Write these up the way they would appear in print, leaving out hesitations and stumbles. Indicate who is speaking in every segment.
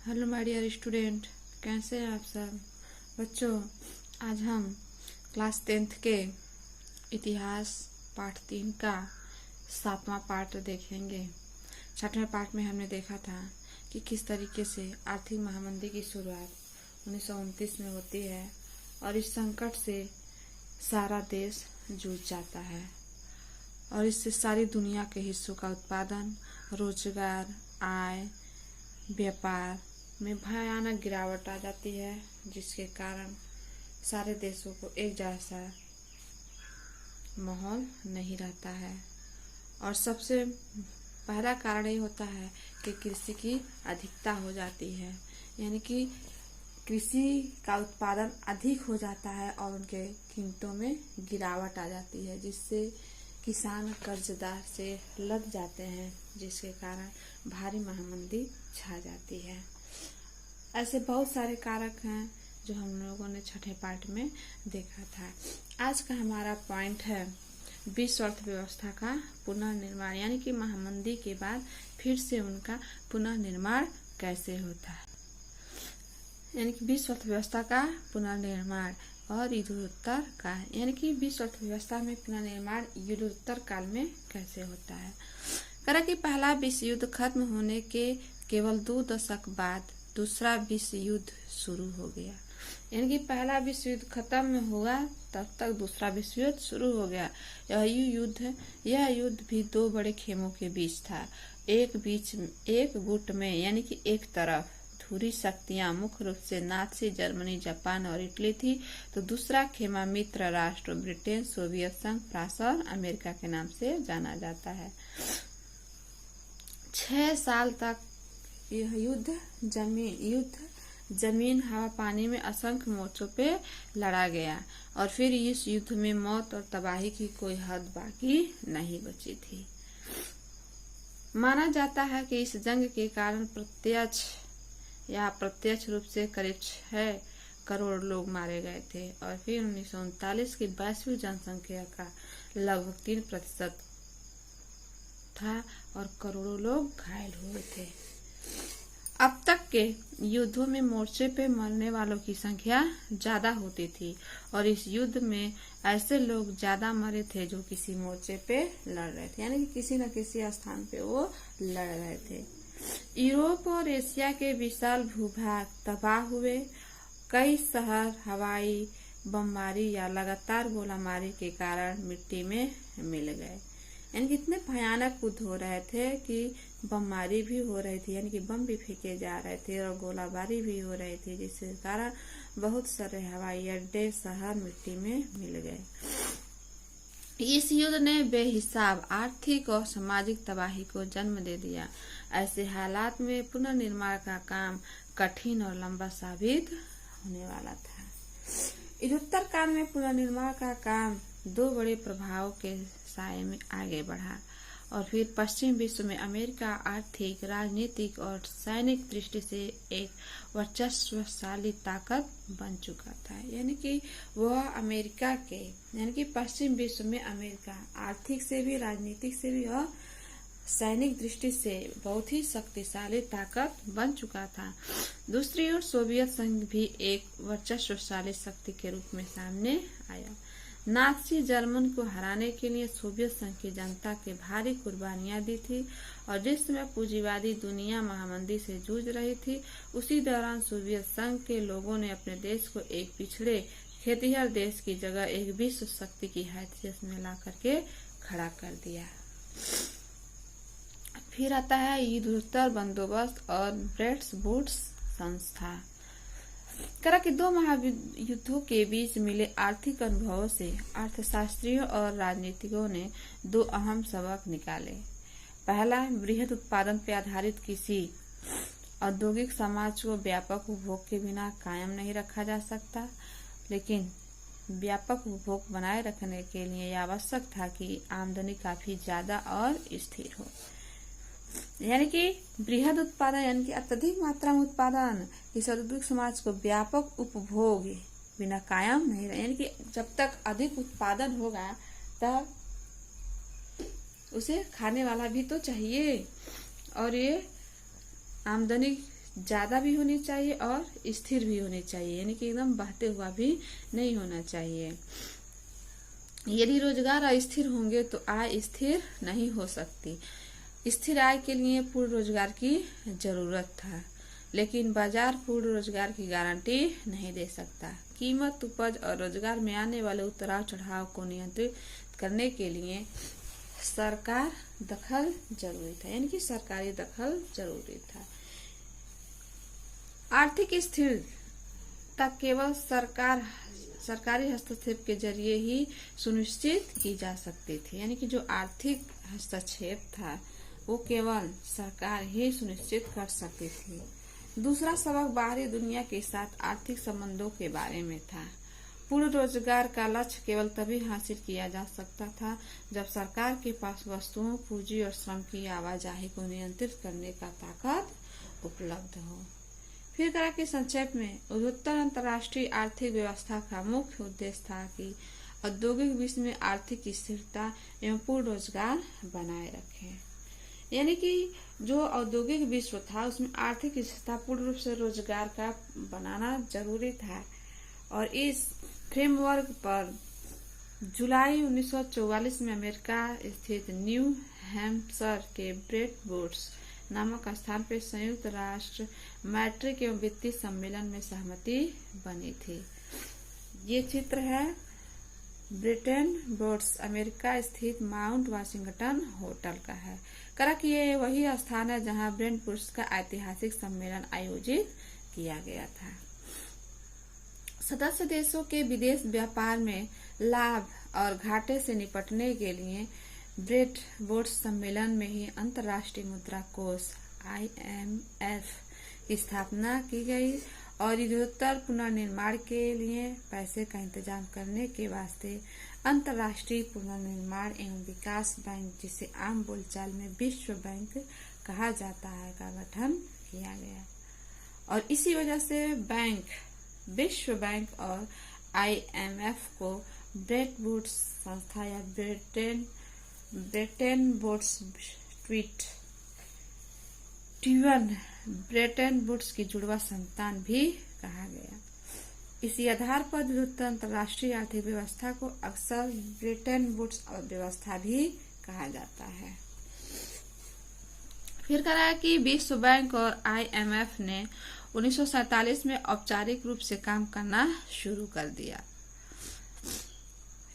Speaker 1: Hello my dear student, कैसे हैं आप सब बच्चों। आज हम क्लास 10th के इतिहास पाठ 3 का 7वां पार्ट देखेंगे। 6वें पार्ट में हमने देखा था कि किस तरीके से आर्थिक महामंदी की शुरुआत 1929 में होती है और इस संकट से सारा देश जूझ जाता है और इससे सारी दुनिया के हिस्सों का उत्पादन, रोजगार, आय, व्यापार में भयानक गिरावट आ जाती है, जिसके कारण सारे देशों को एक जैसा माहौल नहीं रहता है। और सबसे पहला कारण ये होता है कि कृषि की अधिकता हो जाती है, यानी कि कृषि का उत्पादन अधिक हो जाता है और उनके कीमतों में गिरावट आ जाती है, जिससे किसान कर्जदार से लद जाते हैं, जिसके कारण भारी महामंदी छा जाती है। ऐसे बहुत सारे कारक हैं जो हम लोगों ने 6ठे पार्ट में देखा था। आज का हमारा पॉइंट है विश्व अर्थव्यवस्था का पुनर्निर्माण, यानी कि महामंदी के बाद फिर से उनका पुनर्निर्माण कैसे होता है, यानी कि विश्व अर्थव्यवस्था का पुनर्निर्माण और युद्धोत्तर काल, यानी कि विश्व अर्थव्यवस्था में पुनर्निर्माण युद्धोत्तर काल में कैसे होता है। करा कि पहला विश्व युद्ध खत्म होने के केवल 2 दशक बाद दूसरा विश्व युद्ध शुरू हो गया, यानी कि पहला विश्व युद्ध खत्म हुआ तब तक दूसरा विश्व युद्ध शुरू हो गया। यह युद्ध भी 2 बड़े खेमों के बीच था। एक गुट में, यानी कि एक तरफ धुरी शक्तियां मुख्य रूप से नाजी जर्मनी, जापान और इटली थी, तो दूसरा खेमा मित्र राष्ट्र ब्रिटेन, सोवियत संघ, फ्रांस और अमेरिका के नाम से जाना जाता है। 6 साल तक यह युद्ध जमीन हवा पानी में असंख्य मोर्चों पे लड़ा गया और फिर इस युद्ध में मौत और तबाही की कोई हद बाकी नहीं बची थी। माना जाता है कि इस जंग के कारण प्रत्यक्ष रूप से करीब 6 करोड़ लोग मारे गए थे और फिर 1939 की वैश्विक जनसंख्या का लगभग 3% था और करोड़ों लोग घायल हुए थे। अब तक के युद्धों में मोर्चे पे मरने वालों की संख्या ज्यादा होती थी और इस युद्ध में ऐसे लोग ज्यादा मरे थे जो किसी मोर्चे पे लड़ रहे थे, यानी कि किसी न किसी स्थान पे वो लड़ रहे थे। यूरोप और एशिया के विशाल भूभाग तबाह हुए। कई शहर हवाई बमबारी या लगातार गोलाबारी के कारण मिट्टी में मिल गए, यानी कि इतने भयानक युद्ध हो रहे थे कि बमबारी भी हो रही थी, यानी कि बम भी फेंके जा रहे थे और गोलाबारी भी हो रही थी, जिसके कारण बहुत सारे हवाई अड्डे, शहर मिट्टी में मिल गए। इस युद्ध ने बेहिसाब आर्थिक और सामाजिक तबाही को जन्म दे दिया। ऐसे हालात में पुनर्निर्माण का काम कठिन और लंबा साबित होने वाला था। युद्धोत्तर काल में पुनर्निर्माण का काम 2 बड़े प्रभावों के साये में आगे बढ़ा और फिर पश्चिम विश्व में अमेरिका आर्थिक, राजनीतिक और सैनिक दृष्टि से एक वर्चस्वशाली ताकत बन चुका था, यानी कि वह अमेरिका के, यानी कि पश्चिम विश्व में अमेरिका आर्थिक से भी, राजनीतिक से भी और सैनिक दृष्टि से बहुत ही शक्तिशाली ताकत बन चुका था। दूसरी ओर सोवियत संघ भी एक वर्चस्वशाली शक्ति के रूप में सामने आया। नाजी जर्मन को हराने के लिए सोवियत संघ की जनता के भारी कुर्बानियां दी थी और जिस समय पूंजीवादी दुनिया महामंदी से जूझ रही थी, उसी दौरान सोवियत संघ के लोगों ने अपने देश को एक पिछड़े खेतिहर देश की जगह एक विश्व शक्ति की हैसियत में ला करके खड़ा कर दिया। फिर आता है युद्धोत्तर बंदोबस्त और ब्रेटन वुड्स संस्था। करा कि 2 महायुद्धों के बीच मिले आर्थिक अनुभवों से अर्थशास्त्रियों और राजनीतिकों ने 2 अहम सबक निकाले। पहला, बृहद उत्पादन पर आधारित किसी औद्योगिक समाज को व्यापक उपभोग के बिना कायम नहीं रखा जा सकता, लेकिन व्यापक उपभोग बनाए रखने के लिए यह आवश्यक था कि आमदनी काफी ज्यादा और स्थिर हो। यानी कि बृहद उत्पादन, यानी कि अत्यधिक मात्रा में उत्पादन इस औद्योगिक समाज को व्यापक उपभोग बिना कायम नहीं रहे, यानी कि जब तक अधिक उत्पादन होगा तब उसे खाने वाला भी तो चाहिए और ये आमदनी ज्यादा भी होनी चाहिए और स्थिर भी होनी चाहिए, यानी कि एकदम बहते हुआ भी नहीं होना चाहिए। यदि रोजगार अस्थिर होंगे तो आय स्थिर नहीं हो सकती। स्थिर आय के लिए पूर्ण रोजगार की जरूरत था, लेकिन बाजार पूर्ण रोजगार की गारंटी नहीं दे सकता। कीमत, उपज और रोजगार में आने वाले उतार चढ़ाव को नियंत्रित करने के लिए सरकार दखल जरूरी था, यानी कि सरकारी दखल जरूरी था। आर्थिक स्थिरता केवल सरकारी हस्तक्षेप के जरिए ही सुनिश्चित की जा सकती थी, यानी कि जो आर्थिक हस्तक्षेप था वो केवल सरकार ही सुनिश्चित कर सकती थी। दूसरा सबक बाहरी दुनिया के साथ आर्थिक संबंधों के बारे में था। पूर्ण रोजगार का लक्ष्य केवल तभी हासिल किया जा सकता था जब सरकार के पास वस्तुओं, पूंजी और श्रम की आवाजाही को नियंत्रित करने का ताकत उपलब्ध हो। फिर करा कि संक्षेप में उद्योगोत्तर अंतर्राष्ट्रीय आर्थिक व्यवस्था का मुख्य उद्देश्य था कि औद्योगिक विश्व में आर्थिक स्थिरता एवं पूर्ण रोजगार बनाए रखे, यानी कि जो औद्योगिक विश्व था उसमें आर्थिक स्थिरता, पूर्ण रूप से रोजगार का बनाना जरूरी था। और इस फ्रेमवर्क पर जुलाई 1944 में अमेरिका स्थित न्यू हैम्पशर के ब्रेटन वुड्स नामक स्थान पर संयुक्त राष्ट्र मैट्रिक एवं वित्तीय सम्मेलन में सहमति बनी थी। ये चित्र है ब्रेटन वुड्स अमेरिका स्थित माउंट वाशिंगटन होटल का है। करा कि ये वही स्थान है जहां ब्रेटन वुड्स का ऐतिहासिक सम्मेलन आयोजित किया गया था। सदस्य देशों के विदेश व्यापार में लाभ और घाटे से निपटने के लिए ब्रेटन वुड्स सम्मेलन में ही अंतर्राष्ट्रीय मुद्रा कोष IMF की स्थापना की गई और युद्धोत्तर पुनर्निर्माण के लिए पैसे का इंतजाम करने के वास्ते अंतर्राष्ट्रीय पुनर्निर्माण एवं विकास बैंक, जिसे आम बोलचाल में विश्व बैंक कहा जाता है, का गठन किया गया। और इसी वजह से विश्व बैंक और IMF को ब्रेटन वुड्स संस्था या ब्रेटन वुड्स ब्रेटन वुड्स की जुड़वा संतान भी कहा गया। इसी आधार पर युद्धोत्तर अंतर्राष्ट्रीय आर्थिक व्यवस्था को अक्सर ब्रेटन वुड्स व्यवस्था भी कहा जाता है। फिर कहा कि विश्व बैंक और IMF ने 1947 में औपचारिक रूप से काम करना शुरू कर दिया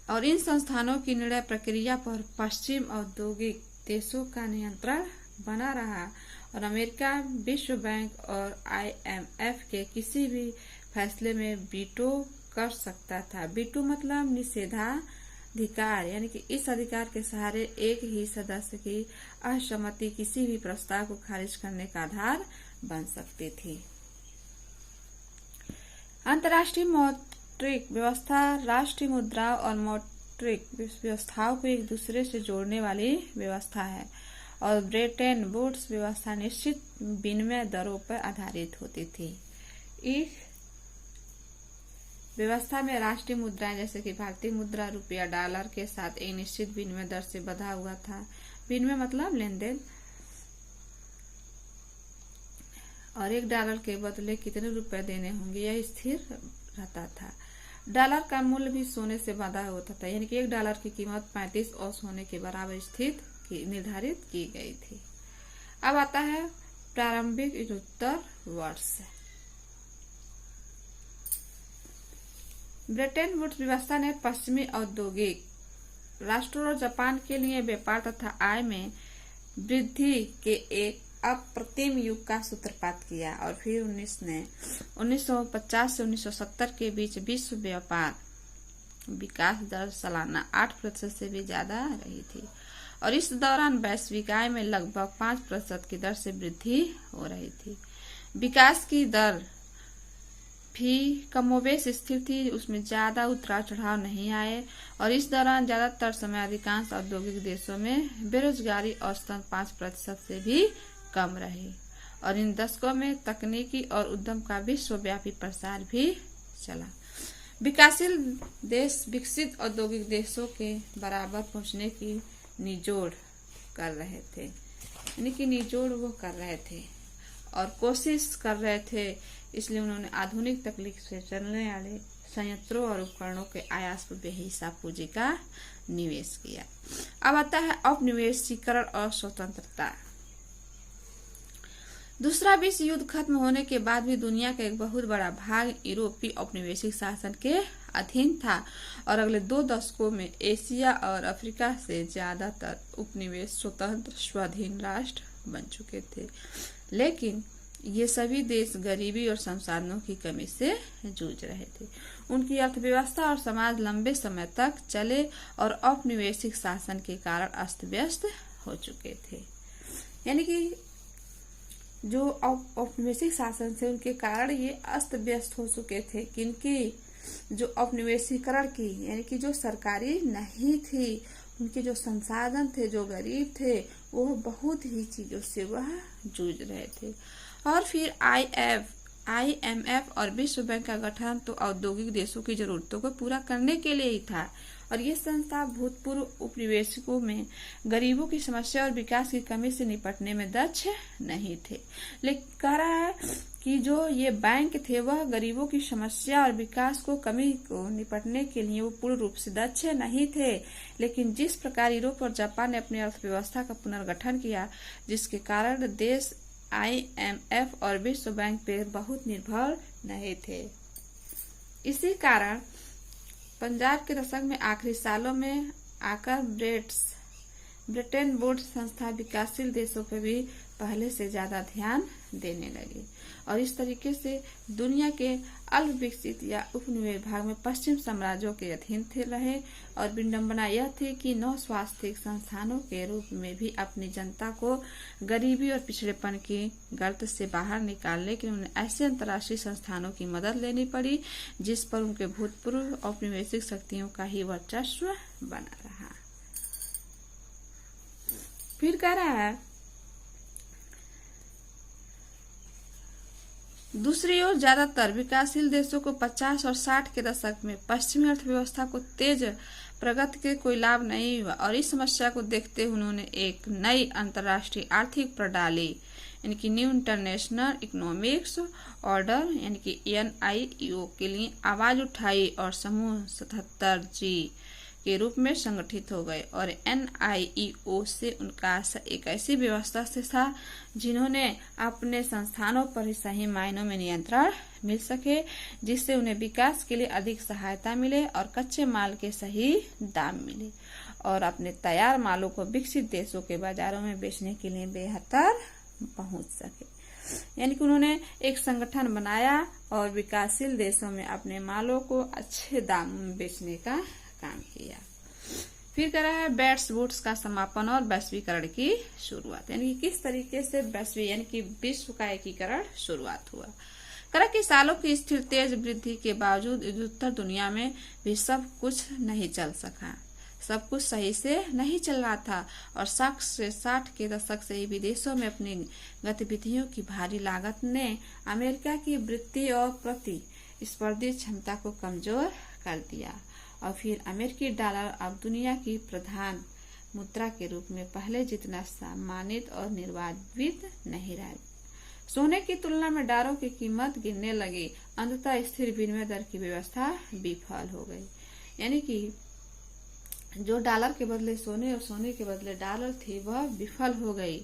Speaker 1: और इन संस्थानों की निर्णय प्रक्रिया पर पश्चिम औद्योगिक देशों का नियंत्रण बना रहा और अमेरिका विश्व बैंक और IMF के किसी भी फैसले में वीटो कर सकता था। वीटो मतलब निषेधाधिकार, यानी कि इस अधिकार के सहारे एक ही सदस्य की असहमति किसी भी प्रस्ताव को खारिज करने का आधार बन सकती थी। अंतर्राष्ट्रीय मौद्रिक व्यवस्था राष्ट्रीय मुद्रा और मौद्रिक व्यवस्थाओं को एक दूसरे से जोड़ने वाली व्यवस्था है और ब्रेटन वुड्स व्यवस्था निश्चित विनिमय दरों पर आधारित होती थी। इस व्यवस्था में राष्ट्रीय मुद्राएं जैसे कि भारतीय मुद्रा, रुपया, डॉलर के साथ एक निश्चित विनिमय दर से बंधा हुआ था। विनिमय मतलब लेन देन, और $1 के बदले कितने रुपए देने होंगे यह स्थिर रहता था। डॉलर का मूल्य भी सोने से बंधा होता था, यानी कि $1 की कीमत 35 औंस होने के बराबर निर्धारित की गई थी। अब आता है प्रारंभिक युद्धोत्तर वर्ष। ब्रेटन वुड्स व्यवस्था ने पश्चिमी औद्योगिक राष्ट्रों और जापान के लिए व्यापार तथा आय में वृद्धि के एक अप्रतिम युग का सूत्रपात किया और फिर 1950 से 1970 के बीच विश्व व्यापार विकास दर सालाना 8% से भी ज्यादा रही थी और इस दौरान वैश्विक आय में लगभग 5% की दर से वृद्धि हो रही थी। विकास की दर भी कमोबेश स्थिर थी, उसमें ज्यादा उतार चढ़ाव नहीं आए और इस दौरान ज्यादातर समय अधिकांश औद्योगिक देशों में बेरोजगारी औसतन 5% से भी कम रही और इन दशकों में तकनीकी और उद्यम का विश्वव्यापी प्रसार भी चला। विकासशील देश विकसित औद्योगिक देशों के बराबर पहुंचने की निचोड़ कर रहे थे, यानी कि निचोड़ वो कर रहे थे और कोशिश कर रहे थे, इसलिए उन्होंने आधुनिक तकनीक से चलने वाले संयंत्रों और उपकरणों के आयात पर बेहिसाब पूंजी का निवेश किया। अब आता है औपनिवेशीकरण और स्वतंत्रता। दूसरा विश्व युद्ध खत्म होने के बाद भी दुनिया का एक बहुत बड़ा भाग यूरोपीय औपनिवेशिक शासन के अधीन था और अगले 2 दशकों में एशिया और अफ्रीका से ज्यादातर उपनिवेश स्वतंत्र स्वाधीन राष्ट्र बन चुके थे। लेकिन ये सभी देश गरीबी और संसाधनों की कमी से जूझ रहे थे। उनकी अर्थव्यवस्था और समाज लंबे समय तक चले और औपनिवेशिक शासन के कारण अस्त व्यस्त हो चुके थे। यानी कि जो औपनिवेशिक शासन से उनके कारण ये अस्त व्यस्त हो चुके थे, किनकी जो औपनिवेशीकरण की, यानी कि जो सरकारी नहीं थी, उनके जो संसाधन थे, जो गरीब थे, वो बहुत ही चीजों से वह जूझ रहे थे। और फिर IMF और विश्व बैंक का गठन तो औद्योगिक देशों की जरूरतों को पूरा करने के लिए ही था और ये संस्था भूतपूर्व उपनिवेशकों में गरीबों की समस्या और विकास की कमी से निपटने में दक्ष नहीं थे। लेकिन कह रहा है कि जो ये बैंक थे वह गरीबों की समस्या और विकास को कमी को निपटने के लिए वो पूर्ण रूप से दक्ष नहीं थे। लेकिन जिस प्रकार यूरोप और जापान ने अपनी अर्थव्यवस्था का पुनर्गठन किया, जिसके कारण देश IMF और विश्व बैंक पर बहुत निर्भर नहीं थे, इसी कारण पंजाब के दशक में आखिरी सालों में आकर ब्रिटेन वुड्स संस्था विकासशील देशों पर भी पहले से ज्यादा ध्यान देने लगी और इस तरीके से दुनिया के अल्प विकसित या उपनिवेश भाग में पश्चिम साम्राज्यों के अधीन थे रहे। और विडंबना यह थी कि नौ स्वास्थ्य संस्थानों के रूप में भी अपनी जनता को गरीबी और पिछड़ेपन की गर्त से बाहर निकालने के लिए उन्हें ऐसे अंतर्राष्ट्रीय संस्थानों की मदद लेनी पड़ी जिस पर उनके भूतपूर्व औपनिवेशिक शक्तियों का ही वर्चस्व बना रहा। फिर कह रहा है दूसरी ओर ज्यादातर विकासशील देशों को 50 और 60 के दशक में पश्चिमी अर्थव्यवस्था को तेज प्रगति के कोई लाभ नहीं हुआ और इस समस्या को देखते हुए उन्होंने एक नई अंतर्राष्ट्रीय आर्थिक प्रणाली यानी कि न्यू इंटरनेशनल इकोनॉमिक्स ऑर्डर यानी कि NIEO के लिए आवाज उठाई और समूह 77G के रूप में संगठित हो गए और NIEO से उनका आशा एक ऐसी व्यवस्था से था जिन्होंने अपने संस्थानों पर ही सही मायनों में नियंत्रण मिल सके, जिससे उन्हें विकास के लिए अधिक सहायता मिले और कच्चे माल के सही दाम मिले और अपने तैयार मालों को विकसित देशों के बाजारों में बेचने के लिए बेहतर पहुंच सके। यानी कि उन्होंने एक संगठन बनाया और विकासशील देशों में अपने मालों को अच्छे दाम में बेचने का काम किया। फिर कह रहा है बेल्ट वुड्स का समापन और वैश्वीकरण की शुरुआत, यानी कि किस तरीके से वैश्वी यानी कि विश्व का एकीकरण शुरुआत हुआ। करा कि सालों की स्थिर तेज वृद्धि के बावजूद उत्तर दुनिया में भी सब कुछ नहीं चल सका, सब कुछ सही से नहीं चल रहा था और 60 के दशक से ही विदेशों में अपनी गतिविधियों की भारी लागत ने अमेरिका की वृत्ति और प्रतिस्पर्धी क्षमता को कमजोर कर दिया और फिर अमेरिकी डॉलर अब दुनिया की प्रधान मुद्रा के रूप में पहले जितना सम्मानित और निर्वाचित नहीं रहा। सोने की तुलना में डॉलरों की कीमत गिरने लगी, अंततः स्थिर विनिमय दर की व्यवस्था विफल हो गई। यानी कि जो डॉलर के बदले सोने और सोने के बदले डॉलर थी वह विफल हो गई।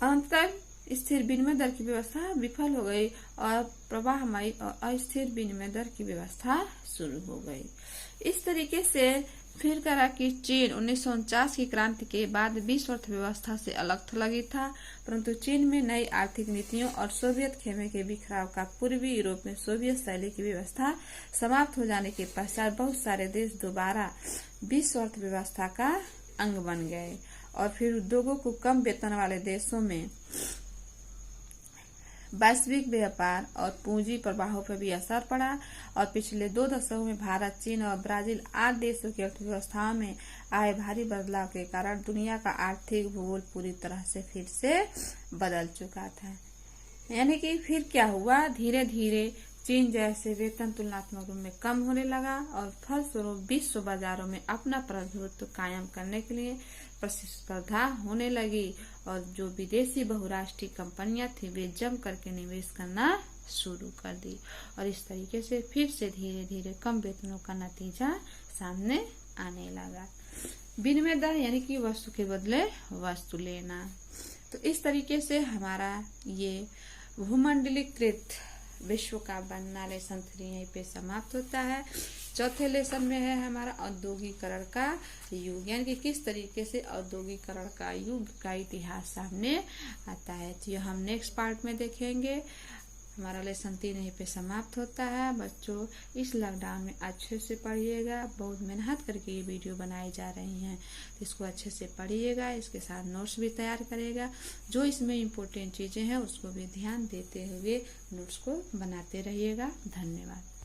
Speaker 1: अंततः स्थिर विनिमय दर की व्यवस्था विफल हो गई और प्रवाहमयी और अस्थिर विनिमय दर की व्यवस्था शुरू हो गई। इस तरीके से फिर करा कि चीन 1949 की क्रांति के बाद विश्व अर्थव्यवस्था से अलग तो लगी था, परंतु चीन में नई आर्थिक नीतियों और सोवियत खेमे के बिखराव का पूर्वी यूरोप में सोवियत शैली की व्यवस्था समाप्त हो जाने के पश्चात बहुत सारे देश दोबारा विश्व अर्थव्यवस्था का अंग बन गए और फिर उद्योगों को कम वेतन वाले देशों में वैश्विक व्यापार और पूंजी प्रवाहों पर भी असर पड़ा और पिछले 2 दशकों में भारत, चीन और ब्राजील 8 देशों की अर्थव्यवस्थाओं में आए भारी बदलाव के कारण दुनिया का आर्थिक भूगोल पूरी तरह से फिर से बदल चुका था। यानी कि फिर क्या हुआ, धीरे धीरे चीन जैसे वेतन तुलनात्मक रूप में कम होने लगा और फलस्वरूप विश्व बाजारों में अपना प्रभुत्व कायम करने के लिए प्रतिस्पर्धा होने लगी और जो विदेशी बहुराष्ट्रीय कंपनियां थी वे जम करके निवेश करना शुरू कर दी और इस तरीके से फिर से धीरे धीरे कम वेतनों का नतीजा सामने आने लगा। विनिमय दर यानी कि वस्तु के बदले वस्तु लेना। तो इस तरीके से हमारा ये भूमंडलीकृत विश्व का बनना लेसन 3 यहीं पे समाप्त होता है। चौथे लेसन में है हमारा औद्योगिकरण का युग, यानी कि किस तरीके से औद्योगिकरण का युग का इतिहास सामने आता है। तो ये हम नेक्स्ट पार्ट में देखेंगे। हमारा लेसन 3 यहीं पे समाप्त होता है। बच्चों इस लॉकडाउन में अच्छे से पढ़िएगा, बहुत मेहनत करके ये वीडियो बनाई जा रही हैं, इसको अच्छे से पढ़िएगा, इसके साथ नोट्स भी तैयार करेगा। जो इसमें इम्पोर्टेंट चीजें हैं उसको भी ध्यान देते हुए नोट्स को बनाते रहिएगा। धन्यवाद।